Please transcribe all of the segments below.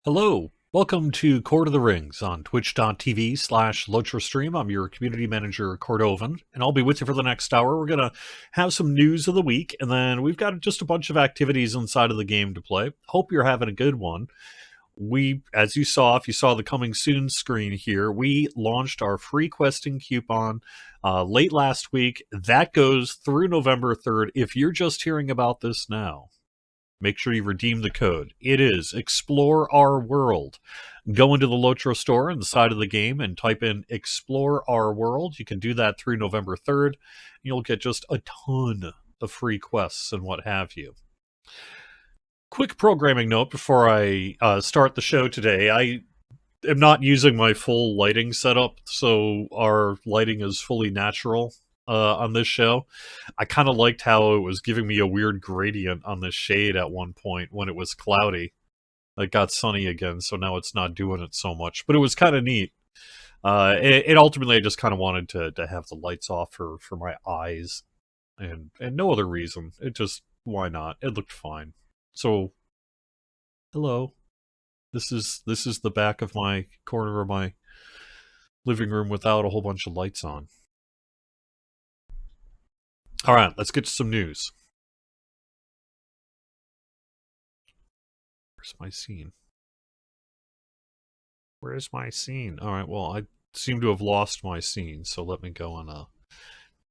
Hello, welcome to Court of the Rings on twitch.tv/LotraStream. I'm your community manager, Cordovan, and I'll be with you for the next hour. We're going to have some news of the week, and then we've got just a bunch of activities inside of the game to play. Hope you're having a good one. As you saw, if you saw the coming soon screen here, we launched our free questing coupon late last week. That goes through November 3rd. If you're just hearing about this now, make sure you redeem the code. It is Explore Our World. Go into the Lotro store on the side of the game and type in Explore Our World. You can do that through November 3rd. You'll get just a ton of free quests and what have you. Quick programming note before I start the show today. I am not using my full lighting setup, so our lighting is fully natural on this show. I kind of liked how it was giving me a weird gradient on the shade at one point when it was cloudy. It got sunny again, so now it's not doing it so much. But it was kind of neat. It ultimately, I just kind of wanted to have the lights off for my eyes, and no other reason. It just, why not? It looked fine. So, hello. This is the back of my corner of my living room without a whole bunch of lights on. All right, let's get to some news. Where's my scene? Where's my scene? All right, well, I seem to have lost my scene, so let me go and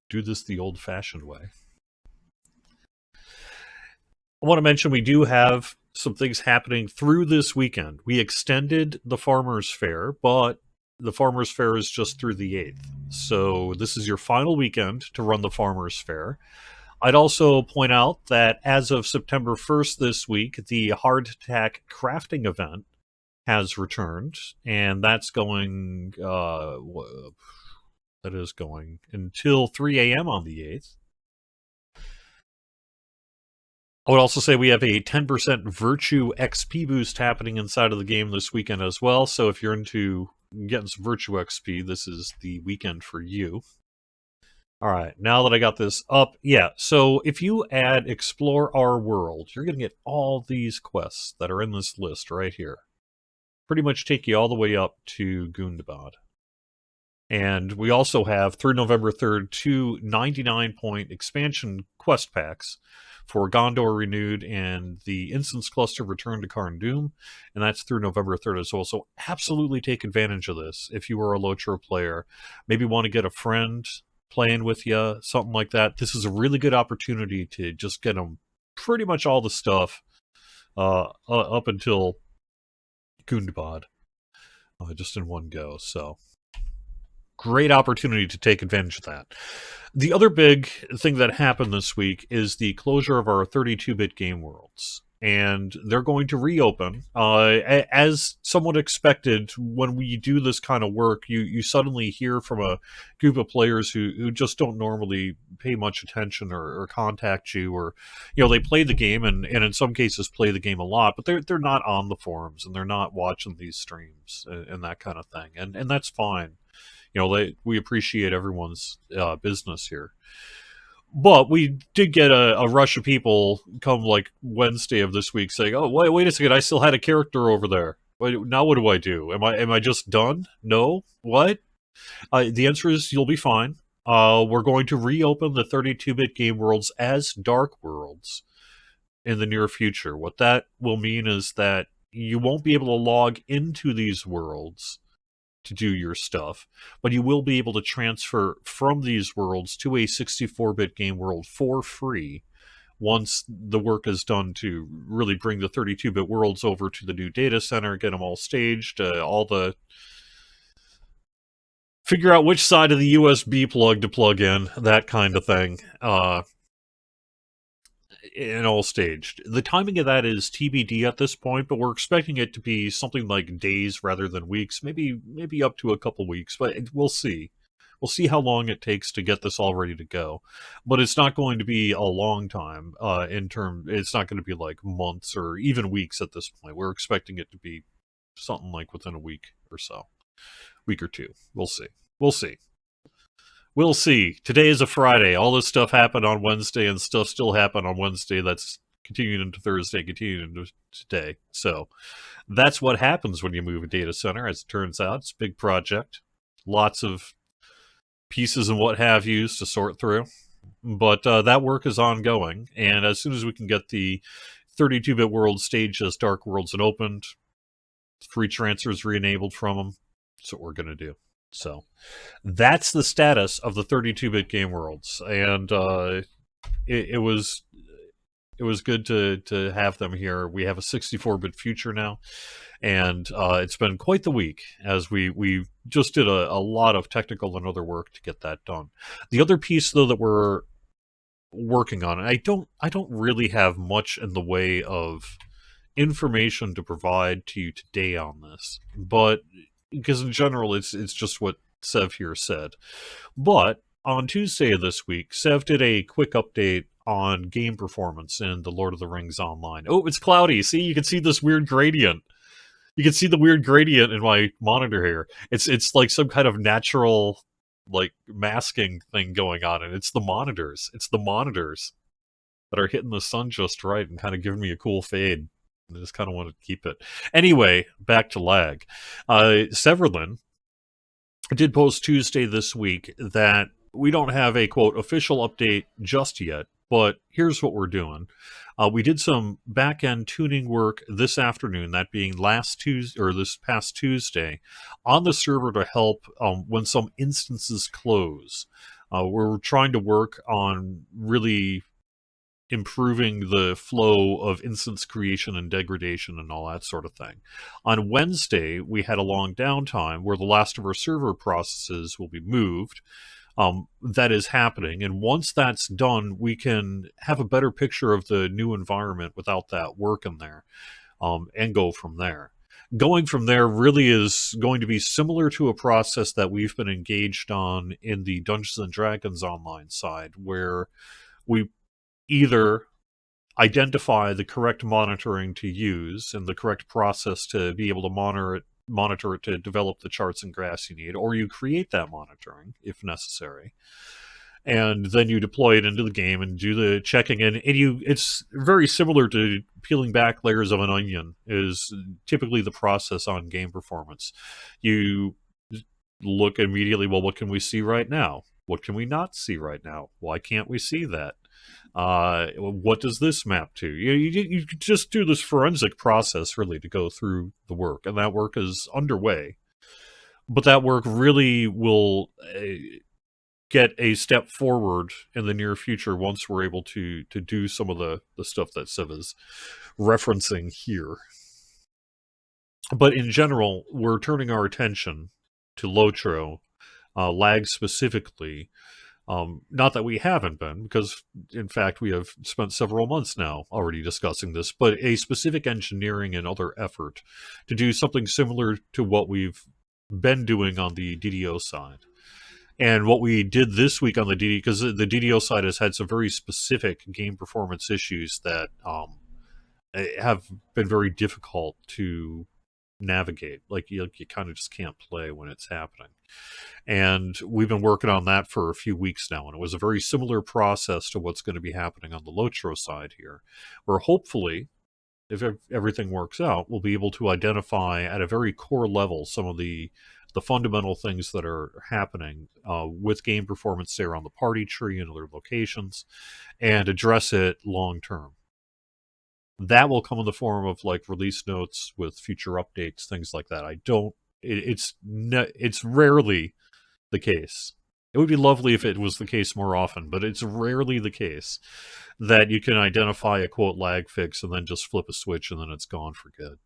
do this the old-fashioned way. I want to mention we do have some things happening through this weekend. We extended the Farmers Fair, but the Farmers Fair is just through the 8th. So this is your final weekend to run the Farmers Fair. I'd also point out that as of September 1st this week, the Hardtack Crafting event has returned, and that's going, that is going until 3 a.m. on the 8th. I would also say we have a 10% Virtue XP boost happening inside of the game this weekend as well, so if you're into getting some Virtue XP, this is the weekend for you. Alright, now that I got this up, yeah, so if you add Explore Our World, you're going to get all these quests that are in this list right here. Pretty much take you all the way up to Gundabad. And we also have, through November 3rd, 2 99-point expansion quest packs for Gondor Renewed and the Instance Cluster Return to Karn Doom, and that's through November 3rd as well. So absolutely take advantage of this if you are a Lotro player. Maybe want to get a friend playing with you, something like that. This is a really good opportunity to just get them pretty much all the stuff up until Gundabad, just in one go. So great opportunity to take advantage of that. The other big thing that happened this week is the closure of our 32-bit game worlds. And they're going to reopen. As somewhat expected, when we do this kind of work, you suddenly hear from a group of players who just don't normally pay much attention or contact you, or they play the game and in some cases play the game a lot, but they're not on the forums and they're not watching these streams and that kind of thing, and that's fine. We appreciate everyone's business here. But we did get a rush of people come like Wednesday of this week saying, "Oh, wait a second, I still had a character over there. Now what do I do? Am I just done? No? What?" The answer is you'll be fine. We're going to reopen the 32-bit game worlds as dark worlds in the near future. What that will mean is that you won't be able to log into these worlds to do your stuff, but you will be able to transfer from these worlds to a 64-bit game world for free once the work is done to really bring the 32-bit worlds over to the new data center, get them all staged, figure out which side of the USB plug to plug in, that kind of thing, and all staged. The timing of that is TBD at this point, but we're expecting it to be something like days rather than weeks, maybe up to a couple weeks, but we'll see. We'll see how long it takes to get this all ready to go. But it's not going to be a long time it's not going to be like months or even weeks at this point. We're expecting it to be something like within a week or so. Week or two. We'll see. We'll see. Today is a Friday. All this stuff happened on Wednesday, and stuff still happened on Wednesday that's continuing into Thursday, continuing into today. So that's what happens when you move a data center, as it turns out. It's a big project, lots of pieces and what have yous to sort through. But that work is ongoing, and as soon as we can get the 32-bit world staged as Dark Worlds and opened, free transfers re-enabled from them, that's what we're going to do. So that's the status of the 32-bit game worlds, and it was good to have them here. We have a 64-bit future now, and it's been quite the week as we just did a lot of technical and other work to get that done. The other piece, though, that we're working on, and I don't really have much in the way of information to provide to you today on this, but because in general it's just what Sev here said. But on Tuesday of this week, Sev did a quick update on game performance in the Lord of the Rings Online. Oh, it's cloudy. See, you can see this weird gradient. You can see the weird gradient in my monitor here. It's like some kind of natural like masking thing going on, and it's the monitors. It's the monitors that are hitting the sun just right and kind of giving me a cool fade. I just kind of want to keep it. Anyway, back to lag. Severlin did post Tuesday this week that we don't have a, quote, official update just yet, but here's what we're doing. We did some back-end tuning work this afternoon, that being last Tuesday, or this past Tuesday, on the server to help when some instances close. We're trying to work on really improving the flow of instance creation and degradation and all that sort of thing. On Wednesday, we had a long downtime where the last of our server processes will be moved. That is happening, and once that's done, we can have a better picture of the new environment without that work in there, and go from there. Going from there really is going to be similar to a process that we've been engaged on in the Dungeons and Dragons online side, where we either identify the correct monitoring to use and the correct process to be able to monitor it to develop the charts and graphs you need, or you create that monitoring if necessary, and then you deploy it into the game and do the checking in. And it's very similar to peeling back layers of an onion, is typically the process on game performance. You look immediately, well, what can we see right now? What can we not see right now? Why can't we see that? What does this map to? You just do this forensic process really to go through the work, and that work is underway. But that work really will get a step forward in the near future once we're able to do some of the stuff that Sev is referencing here. But in general, we're turning our attention to Lotro, lag specifically. Not that we haven't been, because in fact we have spent several months now already discussing this, but a specific engineering and other effort to do something similar to what we've been doing on the DDO side. And what we did this week on the DDO, because the DDO side has had some very specific game performance issues that have been very difficult to navigate. Like you kind of just can't play when it's happening. And we've been working on that for a few weeks now, and it was a very similar process to what's going to be happening on the Lotro side here, where hopefully, if everything works out, we'll be able to identify at a very core level some of the fundamental things that are happening with game performance there on the party tree and other locations, and address it long term. That will come in the form of like release notes with future updates, things like that. It's rarely the case. It would be lovely if it was the case more often, but it's rarely the case that you can identify a, quote, lag fix and then just flip a switch and then it's gone for good.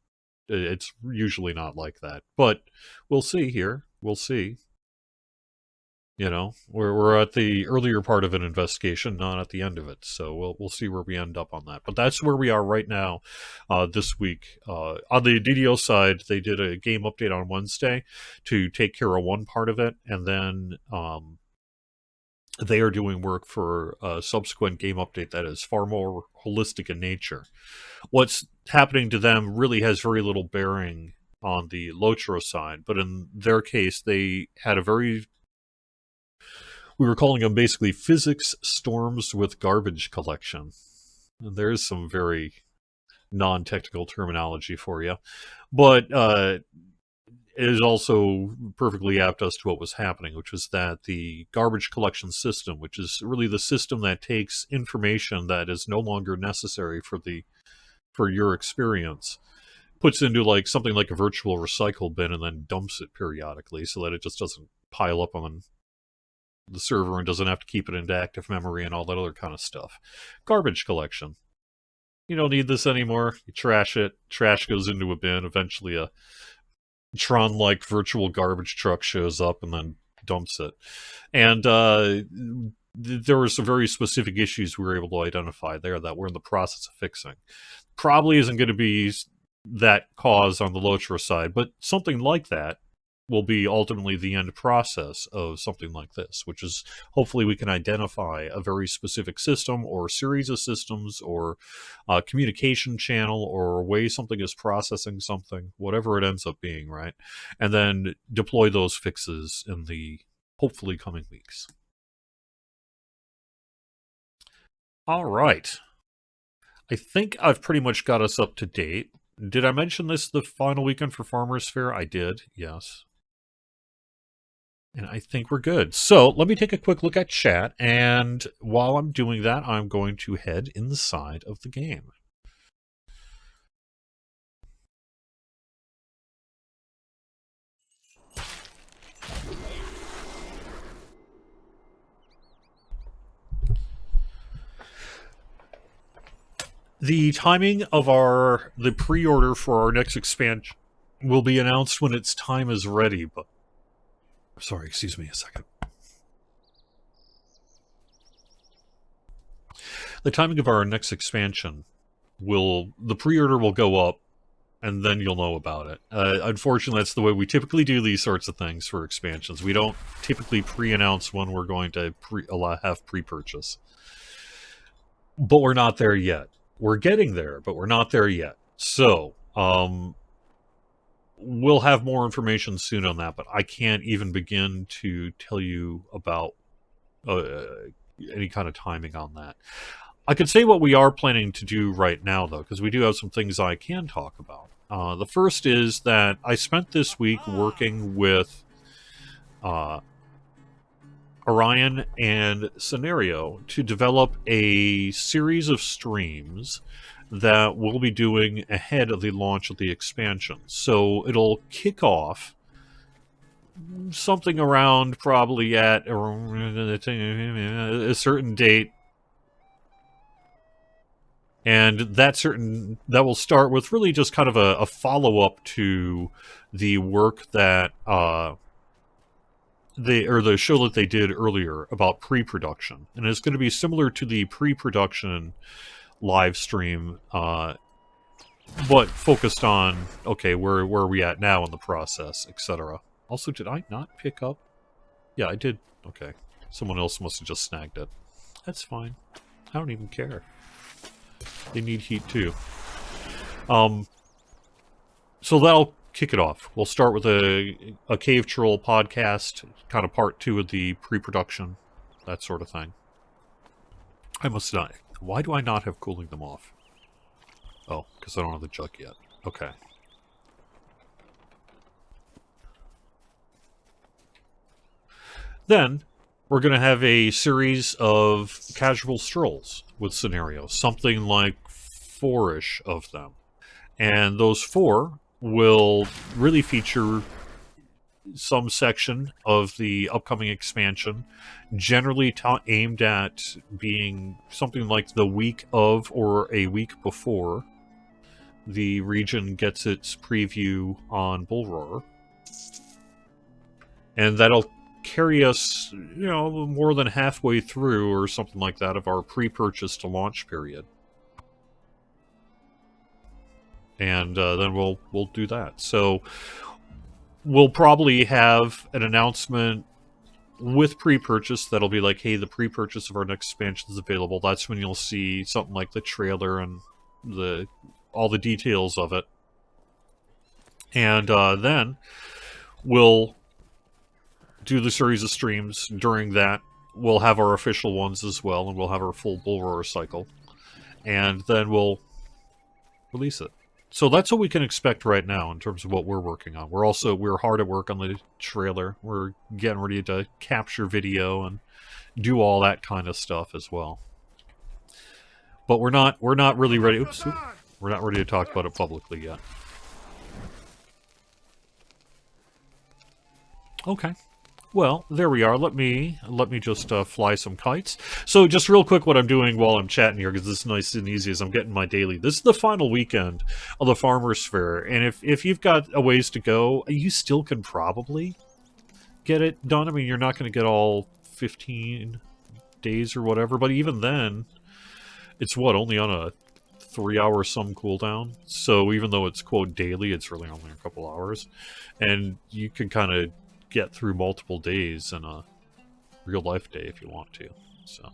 It's usually not like that, but we'll see here. We'll see. You know, we're at the earlier part of an investigation, not at the end of it. So we'll see where we end up on that. But that's where we are right now this week. On the DDO side, they did a game update on Wednesday to take care of one part of it, and then they are doing work for a subsequent game update that is far more holistic in nature. What's happening to them really has very little bearing on the Lotro side, but in their case, they had we were calling them basically physics storms with garbage collection. There's some very non-technical terminology for you. But it is also perfectly apt as to what was happening, which was that the garbage collection system, which is really the system that takes information that is no longer necessary for your experience, puts into like something like a virtual recycle bin and then dumps it periodically so that it just doesn't pile up on the server and doesn't have to keep it into active memory and all that other kind of stuff. Garbage collection. You don't need this anymore. You trash it. Trash goes into a bin. Eventually a Tron-like virtual garbage truck shows up and then dumps it. And there were some very specific issues we were able to identify there that we're in the process of fixing. Probably isn't going to be that cause on the Lotra side, but something like that will be ultimately the end process of something like this, which is hopefully we can identify a very specific system or series of systems or a communication channel or a way something is processing something, whatever it ends up being, right? And then deploy those fixes in the hopefully coming weeks. All right. I think I've pretty much got us up to date. Did I mention this the final weekend for Farmers Fair? I did, yes. And I think we're good. So let me take a quick look at chat. And while I'm doing that, I'm going to head inside of the game. The timing of the pre-order for our next expansion will be announced when its time is ready. But sorry, excuse me a second. The timing of our next expansion the pre-order will go up, and then you'll know about it. Unfortunately, that's the way we typically do these sorts of things for expansions. We don't typically pre-announce when we're going to have pre-purchase. But we're not there yet. We're getting there, but we're not there yet. So, we'll have more information soon on that, but I can't even begin to tell you about any kind of timing on that. I could say what we are planning to do right now, though, because we do have some things I can talk about. The first is that I spent this week working with Orion and Scenario to develop a series of streams that we'll be doing ahead of the launch of the expansion. So it'll kick off something around probably at a certain date. And that will start with really just kind of a follow-up to the work that the show that they did earlier about pre-production. And it's going to be similar to the pre-production live stream, but focused on, okay, where are we at now in the process, etc. Also, did I not pick up? Yeah, I did. Okay. Someone else must have just snagged it. That's fine. I don't even care. They need heat too. So that'll kick it off. We'll start with a Cave Troll podcast, kind of part 2 of the pre-production, that sort of thing. I must not. Why do I not have cooling them off? Oh, because I don't have the jug yet. Okay. Then, we're going to have a series of casual strolls with scenarios, something like 4-ish of them. And those 4 will really feature some section of the upcoming expansion, generally aimed at being something like the week of or a week before the region gets its preview on Bull Roar. And that'll carry us, more than halfway through or something like that of our pre-purchase to launch period. And then we'll do that. So we'll probably have an announcement with pre-purchase that'll be like, hey, the pre-purchase of our next expansion is available. That's when you'll see something like the trailer and all the details of it. And then we'll do the series of streams during that. We'll have our official ones as well, and we'll have our full Bull Roar cycle. and then we'll release it. So that's what we can expect right now in terms of what we're working on. We're hard at work on the trailer. We're getting ready to capture video and do all that kind of stuff as well. But we're not really ready. We're not ready to talk about it publicly yet. Okay. Well, there we are. Let me just fly some kites. So just real quick what I'm doing while I'm chatting here, because this is nice and easy as I'm getting my daily. This is the final weekend of the Farmer's Fair, and if you've got a ways to go, you still can probably get it done. I mean, you're not going to get all 15 days or whatever, but even then, it's only on a 3-hour some cooldown. So even though it's quote daily, it's really only a couple hours, and you can kind of get through multiple days in a real life day if you want to. So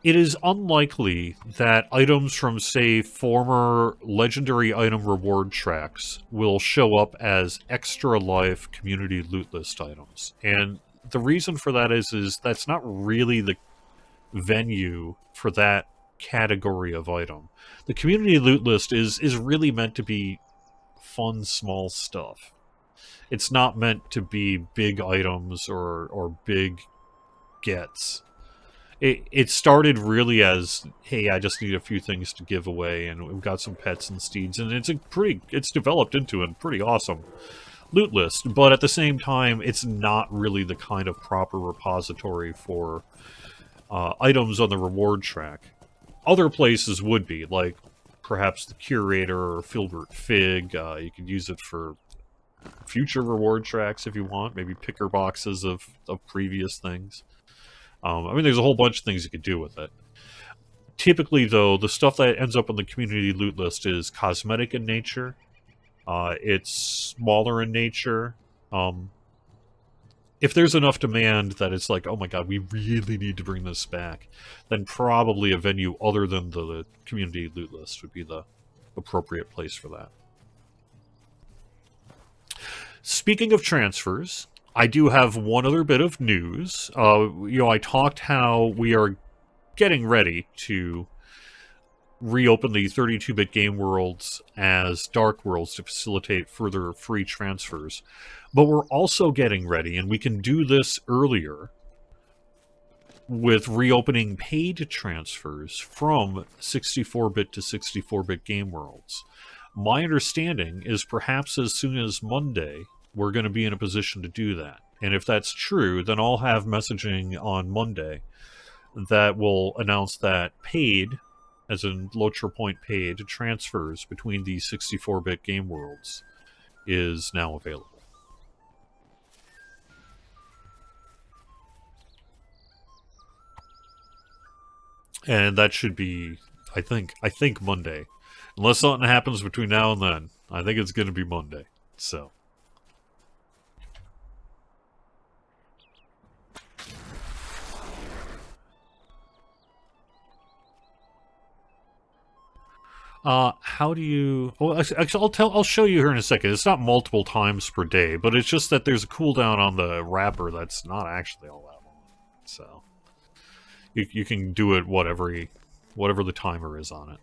it is unlikely that items from, say, former legendary item reward tracks will show up as extra life community loot list items. And the reason for that is that's not really the venue for that category of item. The community loot list is really meant to be fun, small stuff. It's not meant to be big items or big gets. It started really as, hey, I just need a few things to give away, and we've got some pets and steeds, and it's developed into a pretty awesome loot list. But at the same time, it's not really the kind of proper repository for items on the reward track. Other places would be, like perhaps the Curator or Filbert Fig. You could use it for future reward tracks if you want, maybe picker boxes of previous things. I mean, there's a whole bunch of things you could do with it. Typically, though, the stuff that ends up on the community loot list is cosmetic in nature. It's smaller in nature. If there's enough demand that it's like, oh my god, we really need to bring this back, then probably a venue other than the community loot list would be the appropriate place for that. Speaking of transfers, I do have one other bit of news. I talked how we are getting ready to reopen the 32-bit game worlds as dark worlds to facilitate further free transfers. But we're also getting ready, and we can do this earlier, with reopening paid transfers from 64-bit to 64-bit game worlds. My understanding is perhaps as soon as Monday, we're going to be in a position to do that. And if that's true, then I'll have messaging on Monday that will announce that paid, as in Lotra Point paid, transfers between the 64-bit game worlds is now available. And that should be, I think Monday. Unless something happens between now and then. I think it's going to be Monday. So. How do you... Well, actually, I'll show you here in a second. It's not multiple times per day, but it's just that there's a cooldown on the wrapper that's not actually all that long. So, you can do it whatever the timer is on it.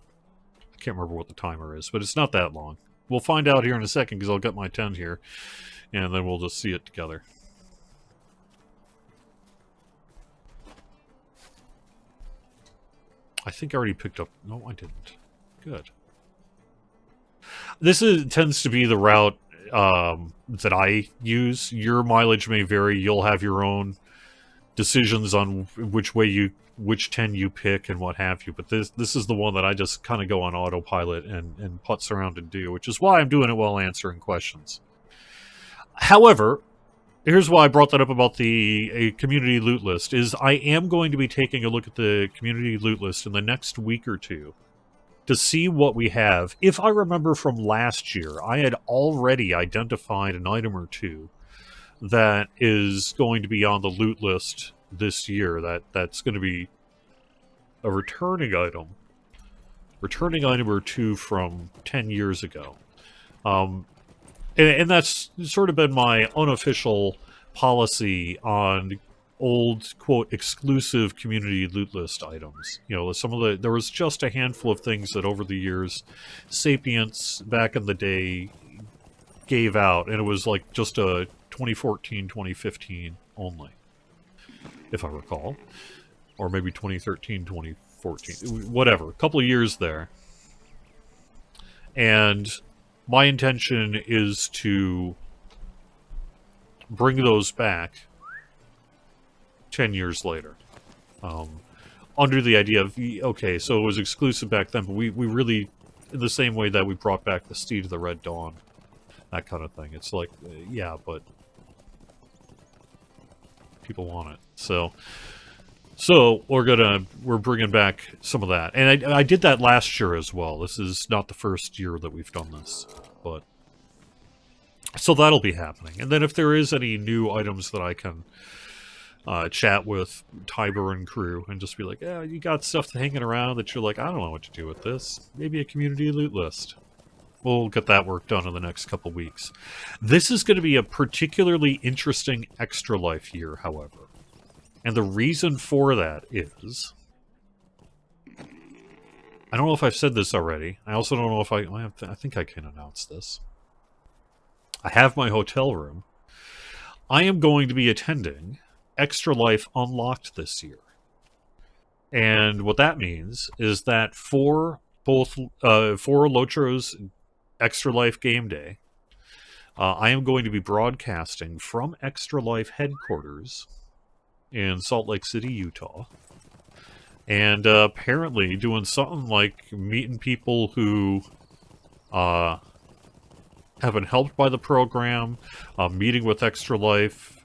I can't remember what the timer is, but it's not that long. We'll find out here in a second, because I'll get my 10 here, and then we'll just see it together. I think I already picked up... No, I didn't. Good. This tends to be the route that I use. Your mileage may vary. You'll have your own decisions on which 10 you pick and what have you. But this is the one that I just kind of go on autopilot and putz around and do, which is why I'm doing it while answering questions. However, here's why I brought that up about the community loot list, is I am going to be taking a look at the community loot list in the next week or two to see what we have. If I remember from last year, I had already identified an item or two that is going to be on the loot list this year. That's going to be a returning item or two from 10 years ago. And that's sort of been my unofficial policy on old, quote, exclusive community loot list items. You know, there was just a handful of things that over the years, Sapience back in the day gave out, and it was like just a 2014, 2015 only, if I recall. Or maybe 2013, 2014, whatever, a couple of years there. And my intention is to bring those back 10 years later. Under the idea of, okay, so it was exclusive back then, but we really, in the same way that we brought back the Steed of the Red Dawn, that kind of thing. It's like, yeah, but people want it. So we're bringing back some of that. And I did that last year as well. This is not the first year that we've done this, but so that'll be happening. And then if there is any new items that I can chat with Tiber and crew and just be like, yeah, you got stuff hanging around that you're like, I don't know what to do with this. Maybe a community loot list. We'll get that work done in the next couple weeks. This is going to be a particularly interesting Extra Life year, however. And the reason for that is, I don't know if I've said this already. I also don't know if I think I can announce this. I have my hotel room. I am going to be attending Extra Life Unlocked this year. And what that means is that for Lotro's Extra Life Game Day, I am going to be broadcasting from Extra Life headquarters in Salt Lake City, Utah. And apparently doing something like meeting people who have been helped by the program, meeting with Extra Life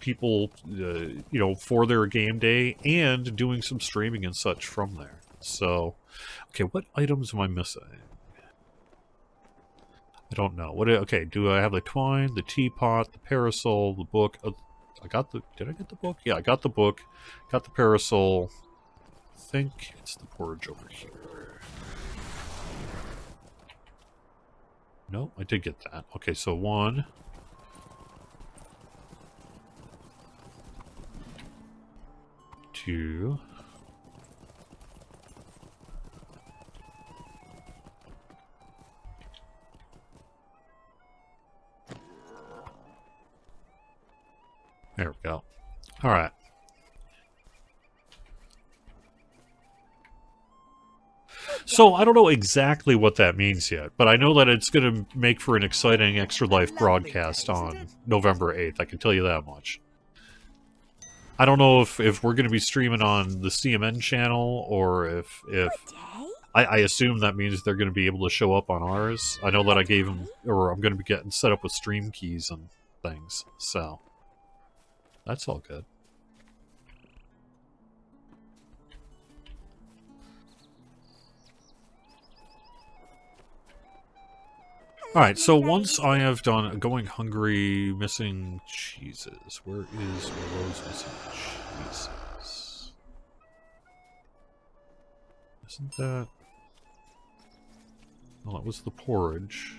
people, you know, for their game day, and doing some streaming and such from there. So, okay, what items am I missing? I don't know. Okay, do I have the twine, the teapot, the parasol, the book? Did I get the book? Yeah, I got the book. Got the parasol. I think it's the porridge over here. No, I did get that. Okay, so 1, 2, there we go. All right. So I don't know exactly what that means yet, but I know that it's going to make for an exciting Extra Life broadcast on November 8th. I can tell you that much. I don't know if we're going to be streaming on the CMN channel, or if I assume that means they're going to be able to show up on ours. I know that I gave them, or I'm going to be getting set up with stream keys and things, so that's all good. Alright, so once I have done going hungry, missing cheeses. Where is Rose missing cheeses? Isn't that... Well, that was the porridge.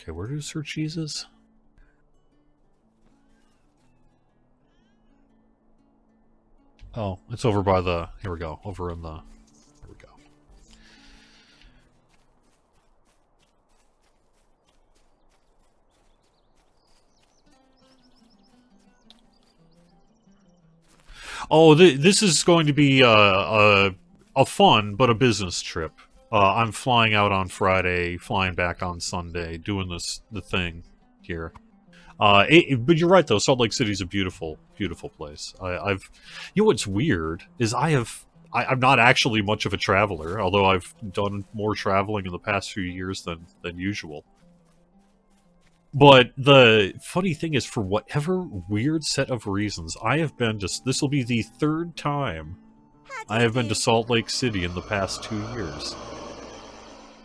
Okay, where is her cheeses? Oh, it's over by the... Here we go. Over in the... There we go. Oh, this is going to be a fun, but a business trip. I'm flying out on Friday, flying back on Sunday, doing the thing here. But you're right, though. Salt Lake City's a beautiful, beautiful place. You know what's weird is I'm not actually much of a traveler, although I've done more traveling in the past few years than usual. But the funny thing is, for whatever weird set of reasons, I have been this will be the 3rd time I have been to Salt Lake City in the past 2 years.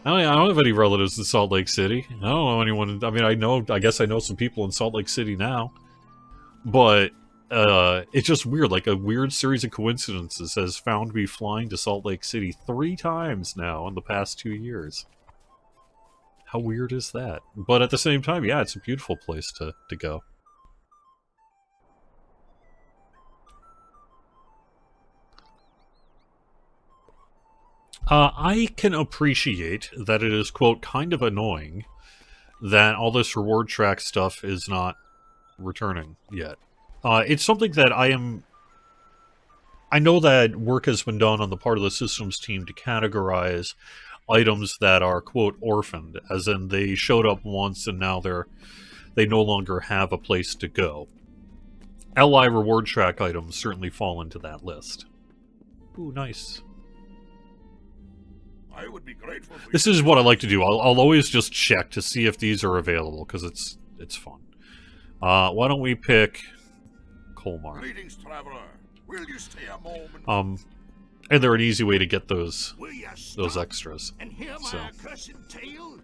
I don't have any relatives in Salt Lake City. I don't know anyone. I mean, I guess I know some people in Salt Lake City now. But it's just weird. Like, a weird series of coincidences has found me flying to Salt Lake City 3 times now in the past 2 years. How weird is that? But at the same time, yeah, it's a beautiful place to go. I can appreciate that it is, quote, kind of annoying that all this reward track stuff is not returning yet. It's something that I know that work has been done on the part of the systems team to categorize items that are, quote, orphaned, as in they showed up once and now they no longer have a place to go. LI reward track items certainly fall into that list. Ooh, nice. I would be grateful for this is what I like to do. I'll always just check to see if these are available, because it's fun. Why don't we pick Colmar? Greetings, traveler. Will you stay a moment? And they're an easy way to get those stop extras. and hear my So. accursed tale?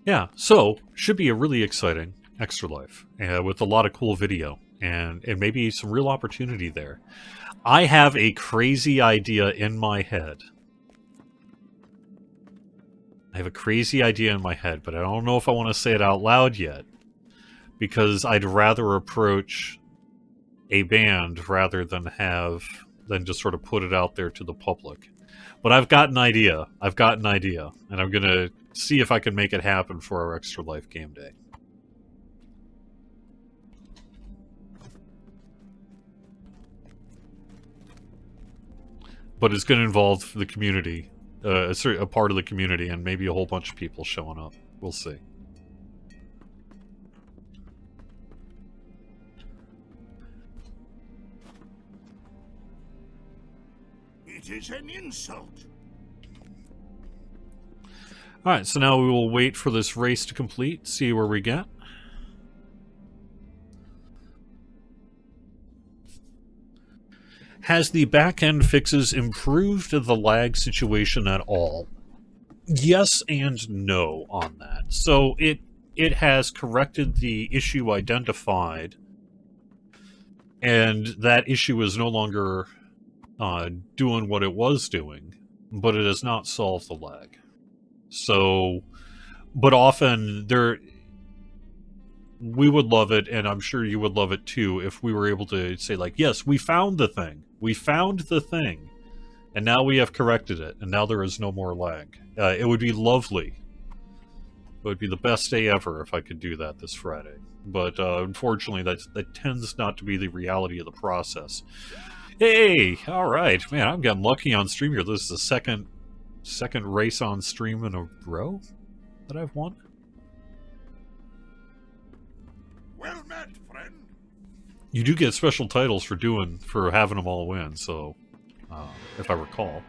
Yeah, so should be a really exciting Extra Life with a lot of cool video and maybe some real opportunity there. I have a crazy idea in my head. But I don't know if I want to say it out loud yet, because I'd rather approach a band rather than just sort of put it out there to the public. But I've got an idea. And I'm going to see if I can make it happen for our Extra Life game day. But it's going to involve the community, a part of the community, and maybe a whole bunch of people showing up. We'll see. It is an insult. Alright, so now we will wait for this race to complete, see where we get. Has the back-end fixes improved the lag situation at all? Yes and no on that. So it has corrected the issue identified, and that issue is no longer doing what it was doing, but it has not solved the lag. So, but often we would love it, and I'm sure you would love it too, if we were able to say, like, yes, we found the thing, and now we have corrected it, and now there is no more lag. It would be lovely. It would be the best day ever if I could do that this Friday. But unfortunately, that tends not to be the reality of the process. Hey, all right, man, I'm getting lucky on stream here. This is the second race on stream in a row that I've won. Well met, friend. You do get special titles for having them all win, so if I recall.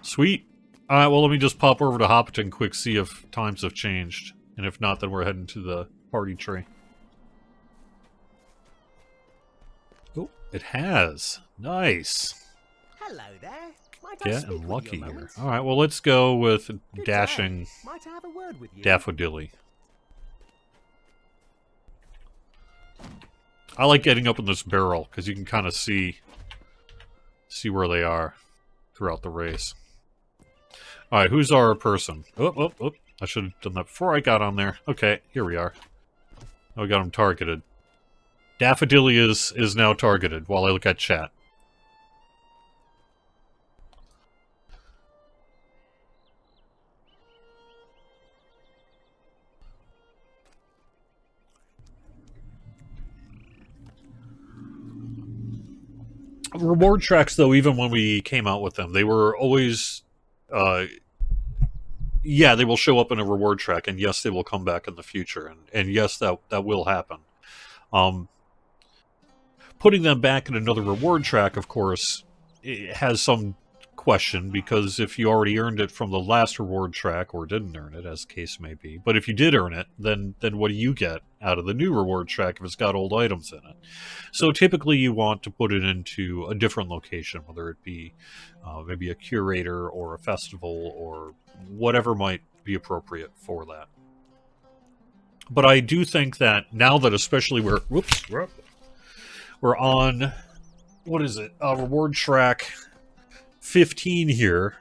Sweet. Alright, well, let me just pop over to Hopperton quick, see if times have changed. And if not, then we're heading to the party tree. Oh, it has. Nice. Hello there. Might I Getting speak lucky with you a here. moment? Alright, well, let's go with Good dashing day. Might I have a word with you? Daffodilly. I like getting up in this barrel, because you can kind of see where they are throughout the race. Alright, who's our person? Oh. I should have done that before I got on there. Okay, here we are. Oh, we got him targeted. Daffodilly is now targeted while I look at chat. Reward tracks, though, even when we came out with them, they were always... yeah, they will show up in a reward track, and yes, they will come back in the future, and yes, that will happen. Putting them back in another reward track, of course, it has some question, because if you already earned it from the last reward track, or didn't earn it, as the case may be, but if you did earn it, then what do you get out of the new reward track if it's got old items in it? So typically you want to put it into a different location, whether it be maybe a curator or a festival or whatever might be appropriate for that. But I do think that now that especially we're on, what is it, reward track 15 here,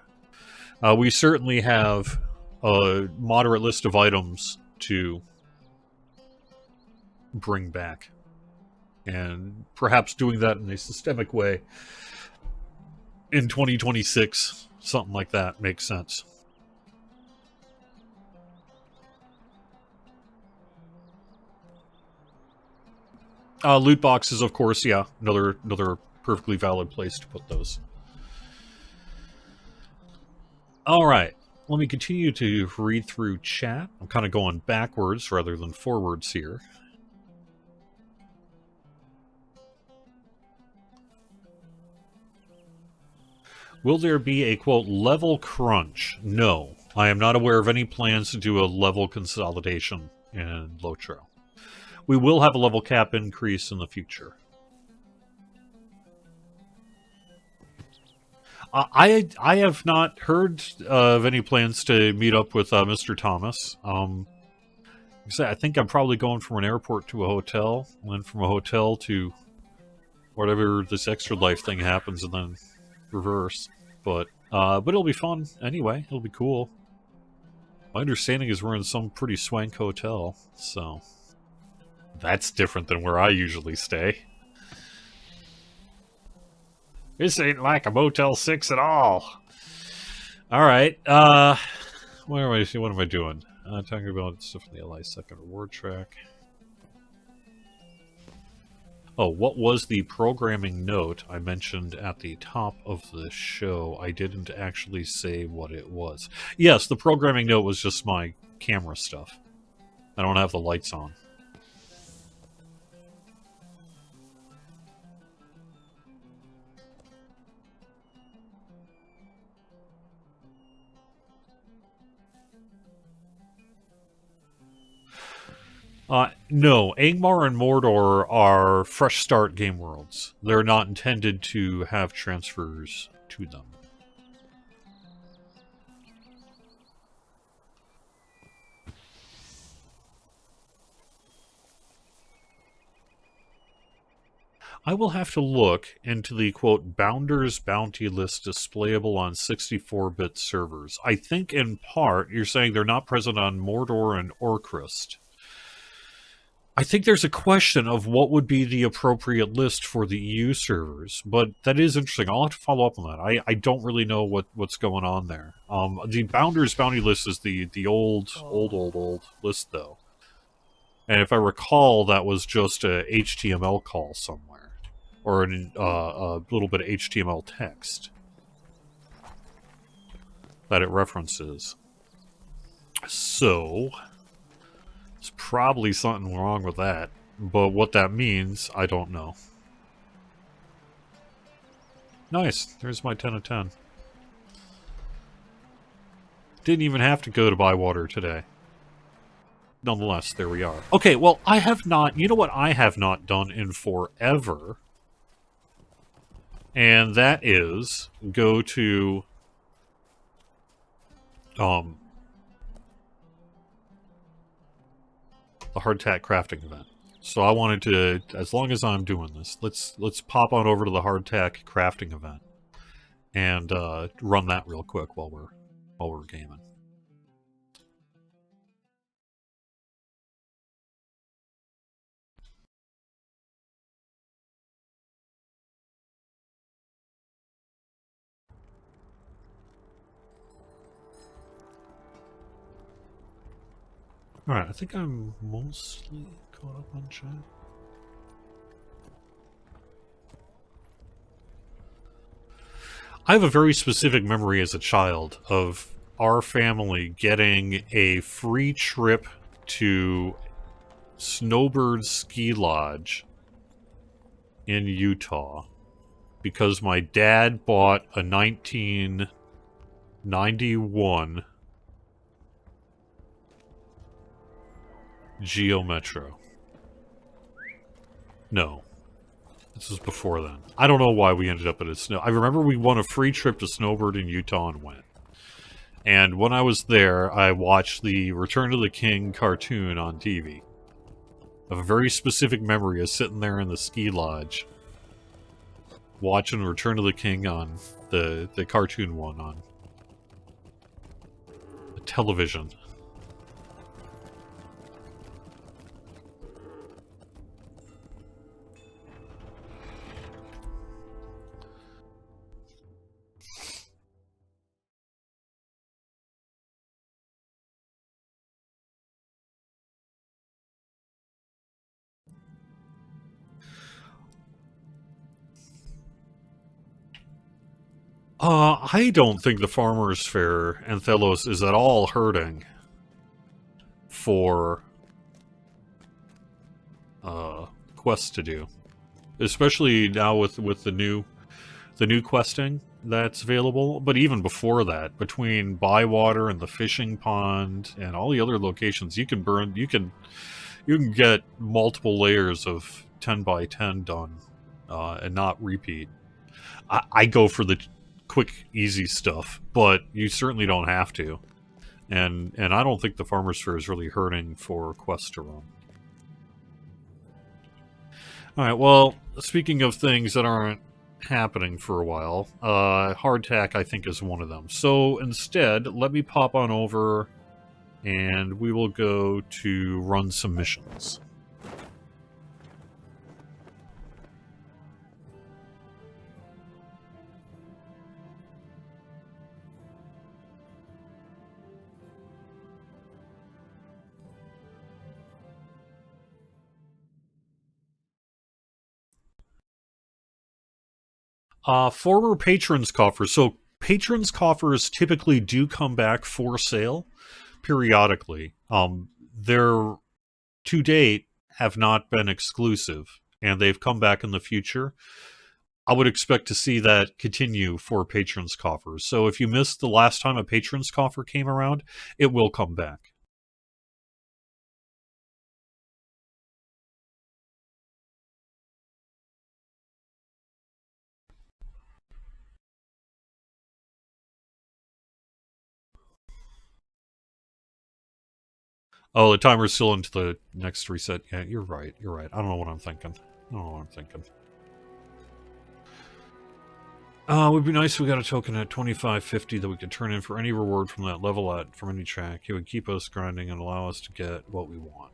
we certainly have a moderate list of items to bring back. And perhaps doing that in a systemic way in 2026, something like that makes sense. Loot boxes, of course, yeah. Another perfectly valid place to put those. Alright, let me continue to read through chat. I'm kind of going backwards rather than forwards here. Will there be a, quote, level crunch? No. I am not aware of any plans to do a level consolidation in Lotro. We will have a level cap increase in the future. I have not heard of any plans to meet up with Mr. Thomas. I think I'm probably going from an airport to a hotel, and then from a hotel to whatever this extra life thing happens, and then reverse. But it'll be fun anyway. It'll be cool. My understanding is we're in some pretty swank hotel, so that's different than where I usually stay. This ain't like a Motel 6 at all. Alright, what am I doing? Talking about stuff in the LI second reward track. Oh, what was the programming note I mentioned at the top of the show? I didn't actually say what it was. Yes, the programming note was just my camera stuff. I don't have the lights on. No, Angmar and Mordor are fresh start game worlds. They're not intended to have transfers to them. I will have to look into the, quote, Bounder's bounty list displayable on 64-bit servers. I think in part you're saying they're not present on Mordor and Orcrist. I think there's a question of what would be the appropriate list for the EU servers, but that is interesting. I'll have to follow up on that. I don't really know what's going on there. The Bounder's bounty list is the old list, though. And if I recall, that was just a HTML call somewhere. Or a little bit of HTML text that it references. So there's probably something wrong with that. But what that means, I don't know. Nice. There's my 10 of 10. Didn't even have to go to Bywater today. Nonetheless, there we are. Okay, well, I have not... You know what I have not done in forever? And that is go to... the hardtack crafting event. So I wanted to, as long as I'm doing this, let's pop on over to the hardtack crafting event and run that real quick while we're gaming. Alright, I think I'm mostly caught up on chat. I have a very specific memory as a child of our family getting a free trip to Snowbird Ski Lodge in Utah because my dad bought a 1991 Geo Metro. No. This was before then. I don't know why we ended up at a snow... I remember we won a free trip to Snowbird in Utah and went. And when I was there, I watched the Return of the King cartoon on TV. I have a very specific memory of sitting there in the ski lodge, watching Return of the King on the cartoon one on the television. I don't think the Farmers Fair Anthelos is at all hurting for quests to do, especially now with the new questing that's available. But even before that, between Bywater and the fishing pond and all the other locations, you can get multiple layers of 10 by 10 done and not repeat. I go for the quick, easy stuff, but you certainly don't have to. And I don't think the Farmer's Fair is really hurting for quests to run. Alright, well, speaking of things that aren't happening for a while, hardtack I think is one of them. So instead, let me pop on over and we will go to run some missions. Former patrons coffers. So patrons coffers typically do come back for sale periodically. They're to date have not been exclusive, and they've come back in the future. I would expect to see that continue for patrons coffers. So if you missed the last time a patrons coffer came around, it will come back. Oh, the timer's still into the next reset. Yeah, you're right. You're right. I don't know what I'm thinking. It would be nice if we got a token at 2550 that we could turn in for any reward from that level at from any track. It would keep us grinding and allow us to get what we want.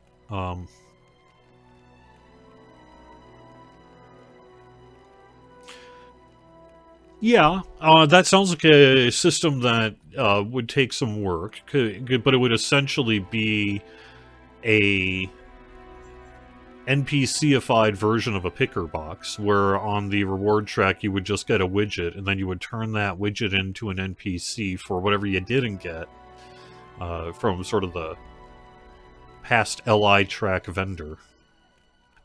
Yeah, that sounds like a system that would take some work, but it would essentially be a NPC-ified version of a picker box, where on the reward track you would just get a widget, and then you would turn that widget into an NPC for whatever you didn't get from sort of the past LI track vendor.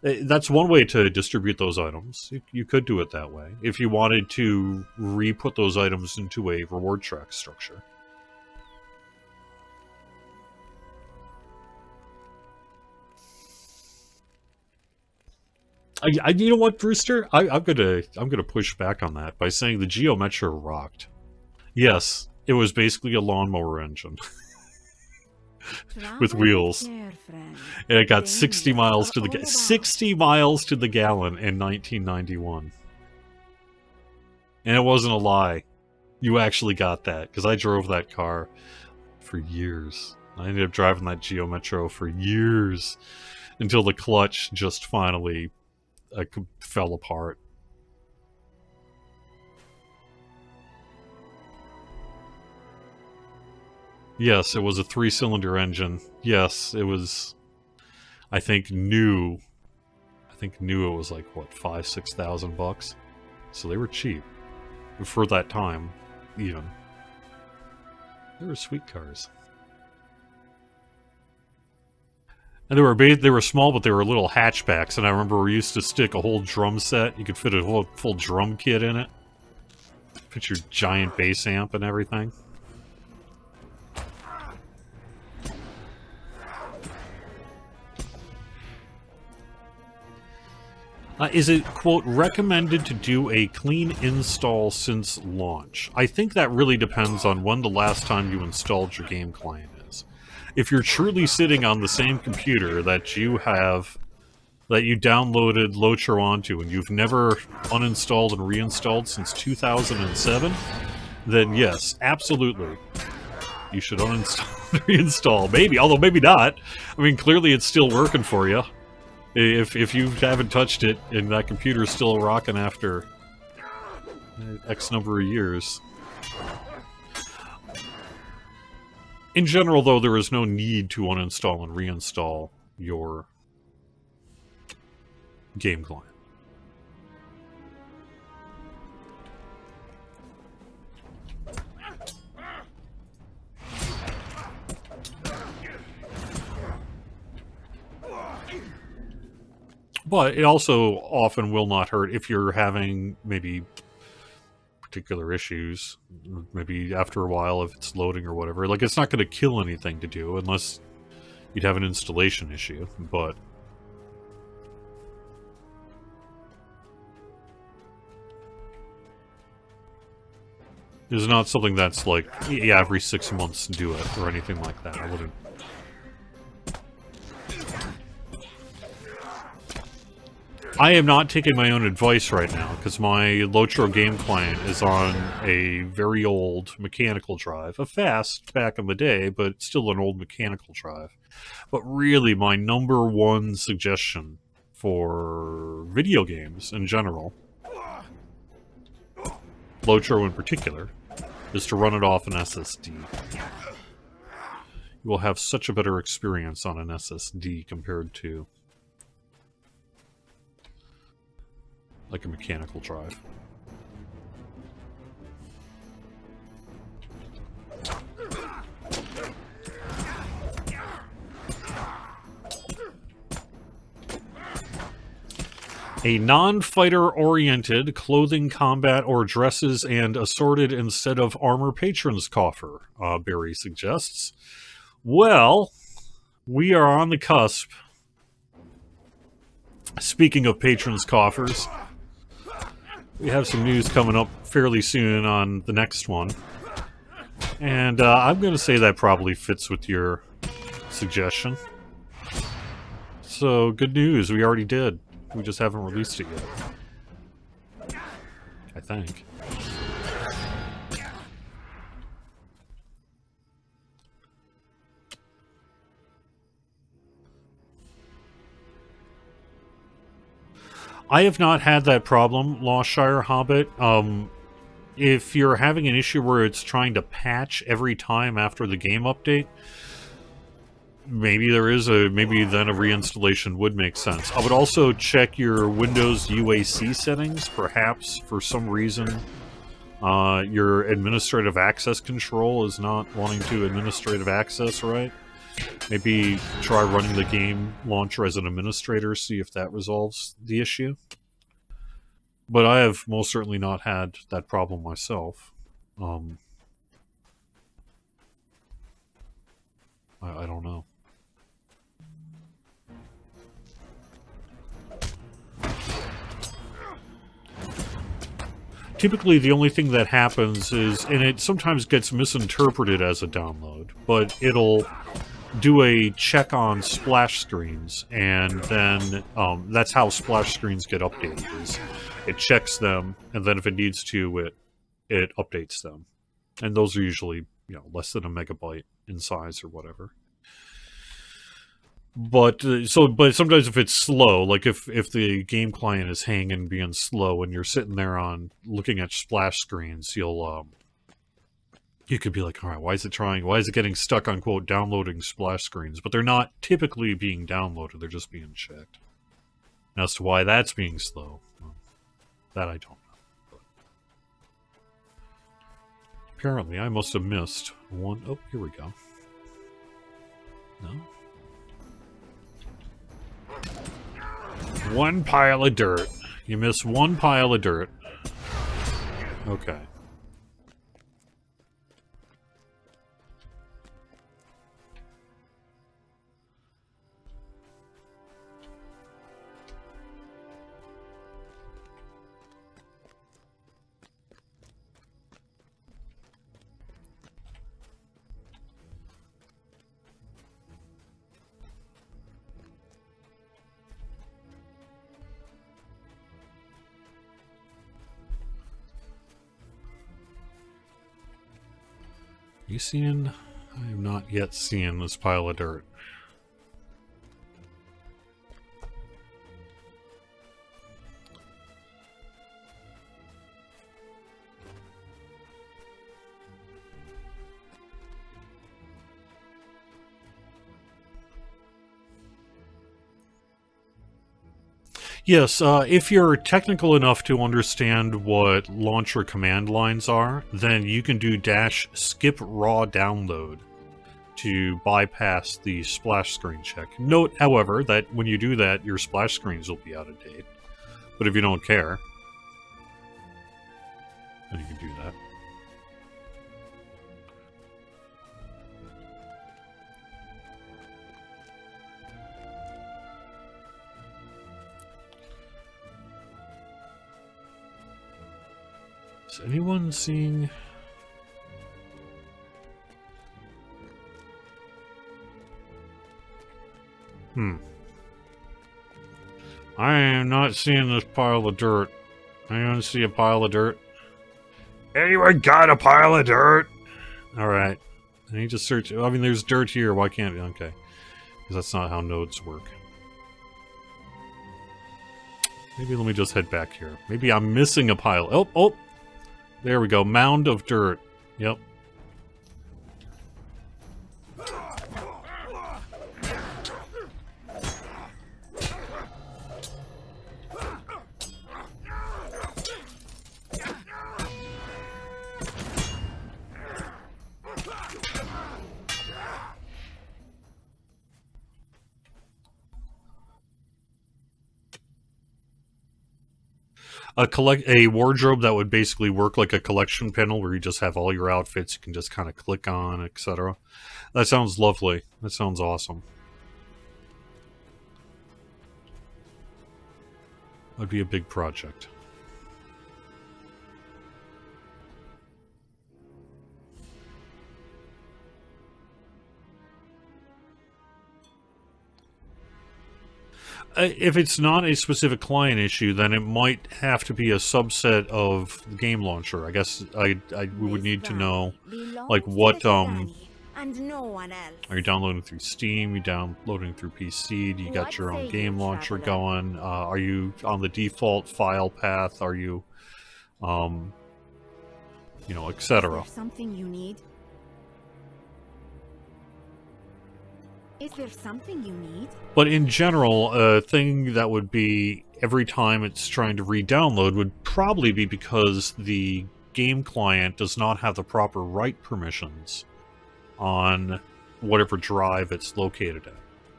That's one way to distribute those items. You could do it that way, if you wanted to re-put those items into a reward track structure. You know what, Brewster? I'm gonna push back on that by saying the Geo Metro rocked. Yes, it was basically a lawnmower engine with wheels, and it got 60 miles to the gallon in 1991. And it wasn't a lie. You actually got that, because I drove that car for years. I ended up driving that Geo Metro for years until the clutch just finally fell apart. Yes, it was a 3-cylinder engine. Yes, it was, I think new it was like, what, $5,000-6,000? So they were cheap. For that time, even. They were sweet cars. And they were small, but they were little hatchbacks, and I remember we used to stick a whole drum set. You could fit a whole full drum kit in it. Put your giant bass amp and everything. Is it, quote, recommended to do a clean install since launch? I think that really depends on when the last time you installed your game client is. If you're truly sitting on the same computer that you downloaded Lotro onto and you've never uninstalled and reinstalled since 2007, then yes, absolutely. You should uninstall and reinstall. Maybe, although maybe not. I mean, clearly it's still working for you. If you haven't touched it and that computer's still rocking after X number of years. In general, though, there is no need to uninstall and reinstall your game client. But it also often will not hurt if you're having maybe particular issues. Maybe after a while, if it's loading or whatever. Like, it's not going to kill anything to do unless you'd have an installation issue. But it's not something that's like, yeah, every 6 months do it or anything like that. I wouldn't. I am not taking my own advice right now, because my Lotro game client is on a very old mechanical drive. A fast back in the day, but still an old mechanical drive. But really, my number one suggestion for video games in general, Lotro in particular, is to run it off an SSD. You will have such a better experience on an SSD compared to like a mechanical drive. A non-fighter-oriented clothing, combat, or dresses and assorted instead of armor patrons coffer, Barry suggests. Well, we are on the cusp. Speaking of patrons coffers, we have some news coming up fairly soon on the next one. And I'm going to say that probably fits with your suggestion. So, good news, we already did. We just haven't released it yet. I think. I have not had that problem, Lostshire Hobbit. If you're having an issue where it's trying to patch every time after the game update, maybe then a reinstallation would make sense. I would also check your Windows UAC settings. Perhaps, for some reason, your administrative access control is not wanting to administrative access right. Maybe try running the game launcher as an administrator, see if that resolves the issue. But I have most certainly not had that problem myself. I don't know. Typically, the only thing that happens is, and it sometimes gets misinterpreted as a download, but it'll do a check on splash screens, and then that's how splash screens get updated. Is it checks them, and then if it needs to, it updates them, and those are usually less than a megabyte in size or whatever. But but sometimes if it's slow, like if the game client is hanging and being slow, and you're sitting there looking at splash screens, you could be like, all right, why is it getting stuck on, quote, downloading splash screens? But they're not typically being downloaded, they're just being checked. And as to why that's being slow, well, that I don't know. But apparently, I must have missed one. Oh, here we go. No? One pile of dirt. You miss one pile of dirt. Okay. you seeing? I am not yet seeing this pile of dirt. Yes, if you're technical enough to understand what launcher command lines are, then you can do -skip raw download to bypass the splash screen check. Note, however, that when you do that, your splash screens will be out of date. But if you don't care, then you can do that. Is anyone seeing... I am not seeing this pile of dirt. Anyone see a pile of dirt? Anyone got a pile of dirt? Alright. I need to search... I mean, there's dirt here. Why can't... Okay. Because that's not how nodes work. Maybe let me just head back here. Maybe I'm missing a pile. Oh, oh! There we go. Mound of dirt. Yep. A wardrobe that would basically work like a collection panel where you just have all your outfits you can just kind of click on, etc. That sounds lovely. That sounds awesome. That'd be a big project. If it's not a specific client issue, then it might have to be a subset of the game launcher. I guess we would need to know, like, what, and no one else. are you downloading through Steam? You downloading through PC? Do you got your own game launcher going? Are you on the default file path? Are you, you know, etc. Is there something you need? Is there something you need? But in general, a thing that would be every time it's trying to re-download would probably be because the game client does not have the proper write permissions on whatever drive it's located at.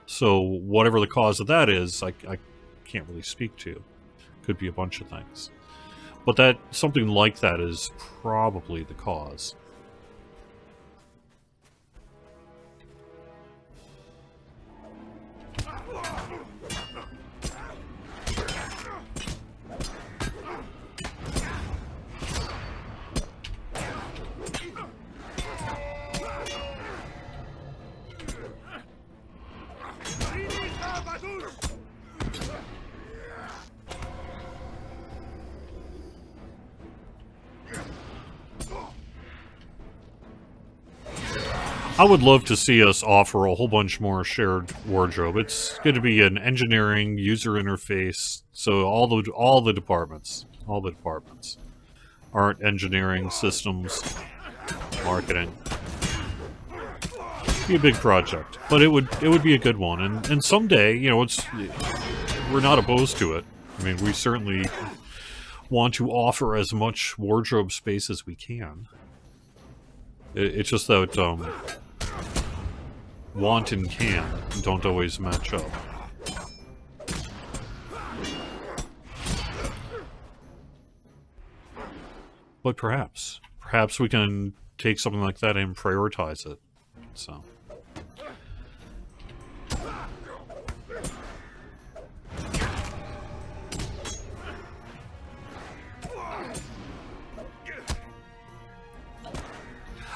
So whatever the cause of that is, I can't really speak to. Could be a bunch of things. But that something like that is probably the cause. I would love to see us offer a whole bunch more shared wardrobe. It's going to be an engineering, user interface, so all the departments, art, engineering, systems, marketing. It'd be a big project, but it would be a good one. And someday, you know, we're not opposed to it. I mean, we certainly want to offer as much wardrobe space as we can. It's just that want and can don't always match up. But perhaps we can take something like that and prioritize it. So.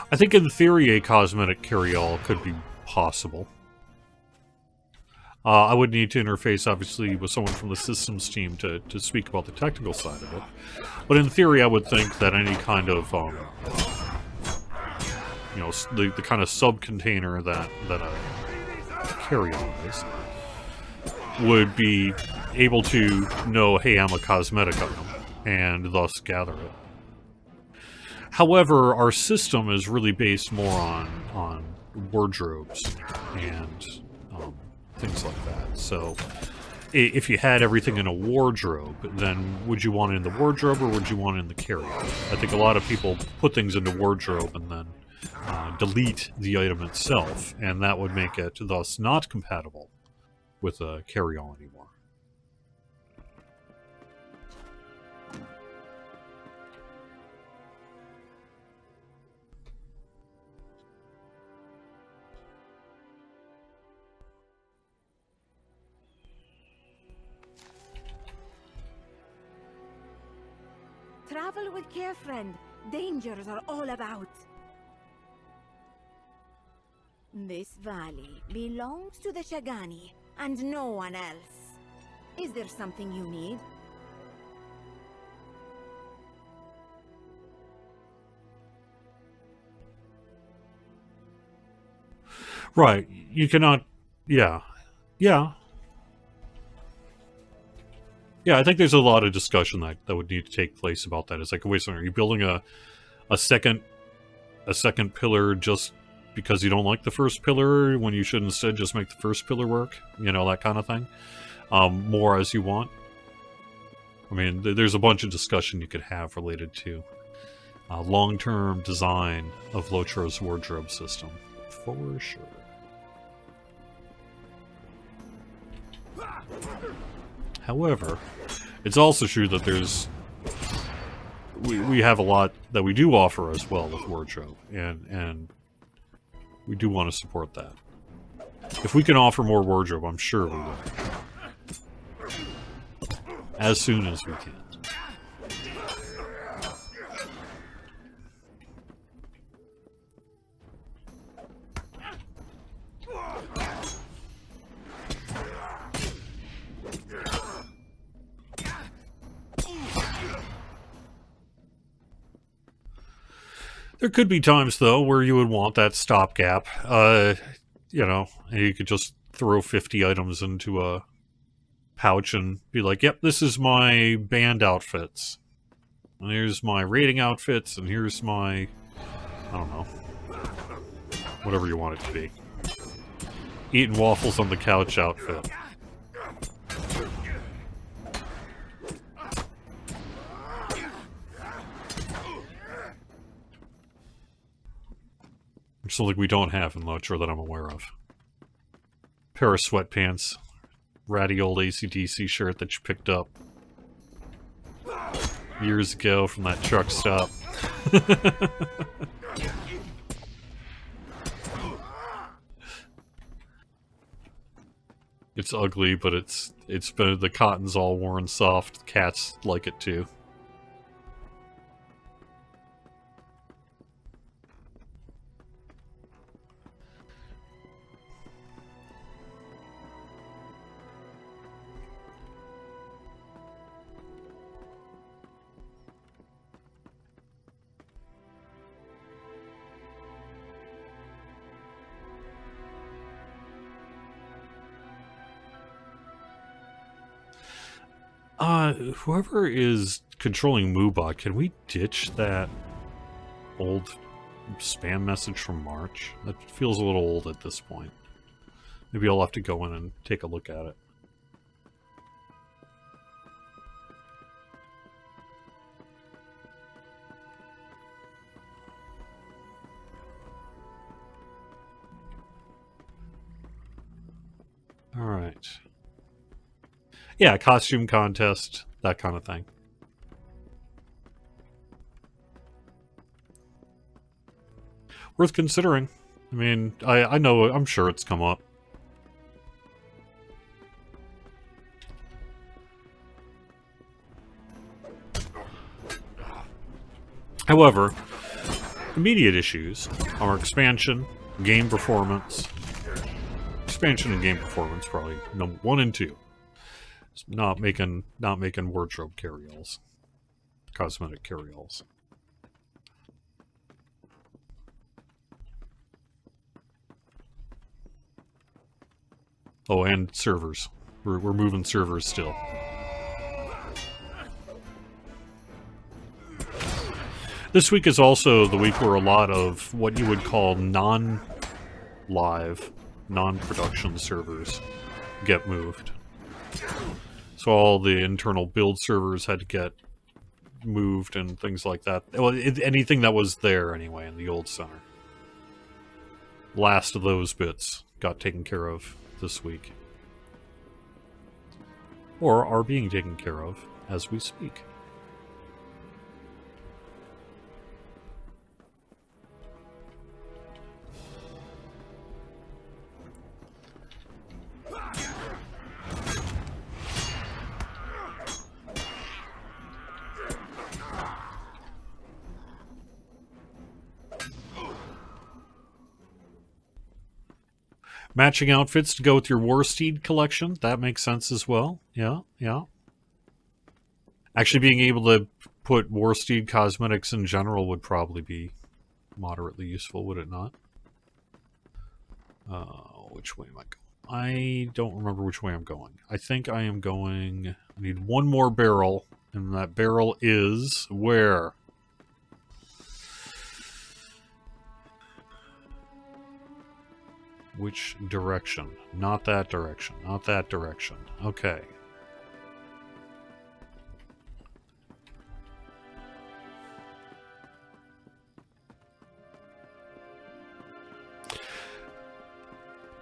I think in theory a cosmetic carry-all could be possible. I would need to interface, obviously, with someone from the systems team to speak about the technical side of it. But in theory, I would think that any kind of, you know, the kind of sub-container that a carry-on is, would be able to know, hey, I'm a cosmetic item, and thus gather it. However, our system is really based more on wardrobes and things like that. So, if you had everything in a wardrobe, then would you want it in the wardrobe or would you want it in the carry-on? I think a lot of people put things into wardrobe and then delete the item itself, and that would make it thus not compatible with a carry-on anymore. Travel with care, friend. Dangers are all about. This valley belongs to the Shagani, and no one else. Is there something you need? Right. You cannot... Yeah. Yeah. Yeah, I think there's a lot of discussion that would need to take place about that. It's like, wait a second, are you building a second pillar just because you don't like the first pillar when you should instead just make the first pillar work? You know, that kind of thing. More as you want. I mean, there's a bunch of discussion you could have related to long-term design of Lotra's wardrobe system, for sure. However, it's also true that we have a lot that we do offer as well with wardrobe, and we do want to support that. If we can offer more wardrobe, I'm sure we will. As soon as we can. There could be times, though, where you would want that stopgap. You know, you could just throw 50 items into a pouch and be like, yep, this is my band outfits. And here's my raiding outfits, and here's my... I don't know. Whatever you want it to be. Eating waffles on the couch outfit. Something we don't have in Lotra that I'm aware of. Pair of sweatpants. Ratty old AC/DC shirt that you picked up years ago from that truck stop. It's ugly, but it's been, the cotton's all worn soft. Cats like it too. Whoever is controlling Moobot, can we ditch that old spam message from March? That feels a little old at this point. Maybe I'll have to go in and take a look at it. Alright. Yeah, costume contest, that kind of thing. Worth considering. I mean, I know, I'm sure it's come up. However, immediate issues are expansion, game performance. Expansion and game performance probably number 1 and 2. Not making wardrobe carry-alls. Cosmetic carry-alls. Oh, and servers. We're moving servers still. This week is also the week where a lot of what you would call non-live, non-production servers get moved. So all the internal build servers had to get moved and things like that. Well, anything that was there anyway in the old center. Last of those bits got taken care of this week. Or are being taken care of as we speak. Matching outfits to go with your Warsteed collection. That makes sense as well. Yeah, yeah. Actually being able to put Warsteed cosmetics in general would probably be moderately useful, would it not? Which way am I going? I don't remember which way I'm going. I think I am going... I need one more barrel, and that barrel is where? Which direction? Not that direction. Not that direction. Okay.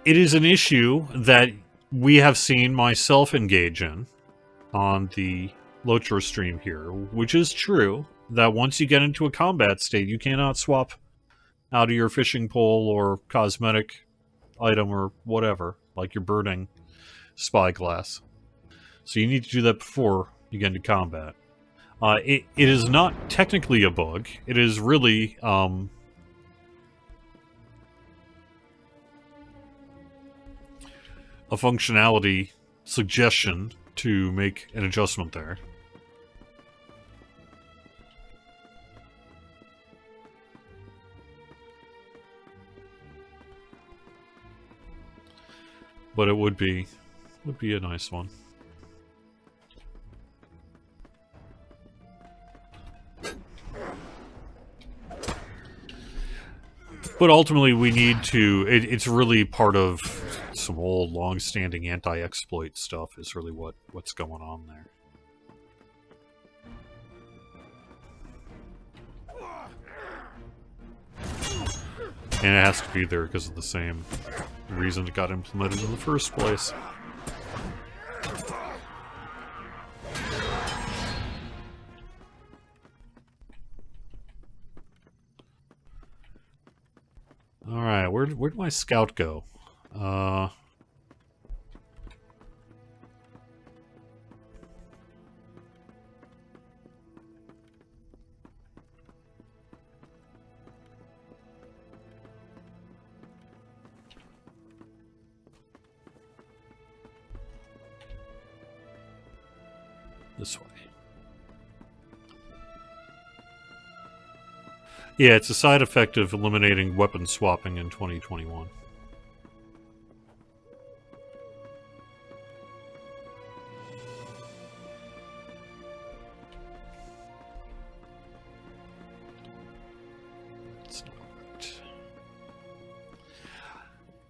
It is an issue that we have seen myself engage in on the Locher stream here, which is true, that once you get into a combat state, you cannot swap out of your fishing pole or cosmetic item or whatever, like your birding spyglass. So you need to do that before you get into combat. It is not technically a bug. It is really a functionality suggestion to make an adjustment there. But it would be a nice one. But ultimately we need to... It's really part of some old, long-standing anti-exploit stuff is really what's going on there. And it has to be there because of the same reason it got implemented in the first place. Alright, where'd my scout go? This way. Yeah, it's a side effect of eliminating weapon swapping in 2021.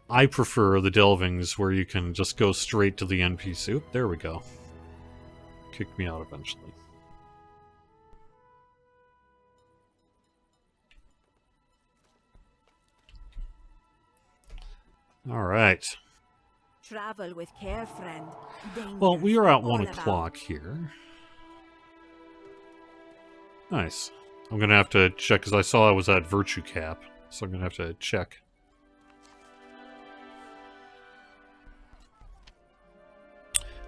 I prefer the delvings where you can just go straight to the NPC. Oop, there we go. Kicked me out eventually. All right. Travel with care, friend. Well, we are at 1 All o'clock here. Nice. I'm going to have to check, because I saw I was at virtue cap, so I'm going to have to check.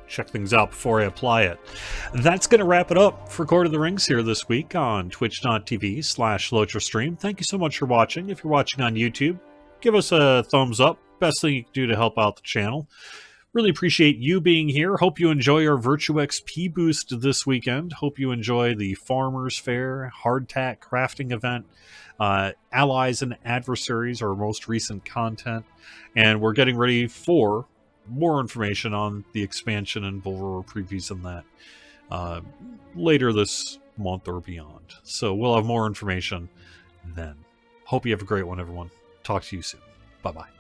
Check things out before I apply it. That's going to wrap it up for Court of the Rings here this week on twitch.tv/LocherStream. Thank you so much for watching. If you're watching on YouTube, give us a thumbs up. Best thing you can do to help out the channel. Really appreciate you being here. Hope you enjoy our Virtue XP boost this weekend. Hope you enjoy the Farmers Fair Hardtack crafting event, Allies and Adversaries, our most recent content. And we're getting ready for more information on the expansion and Volver previews and that later this month or beyond. So we'll have more information then. Hope you have a great one, everyone. Talk to you soon. Bye-bye.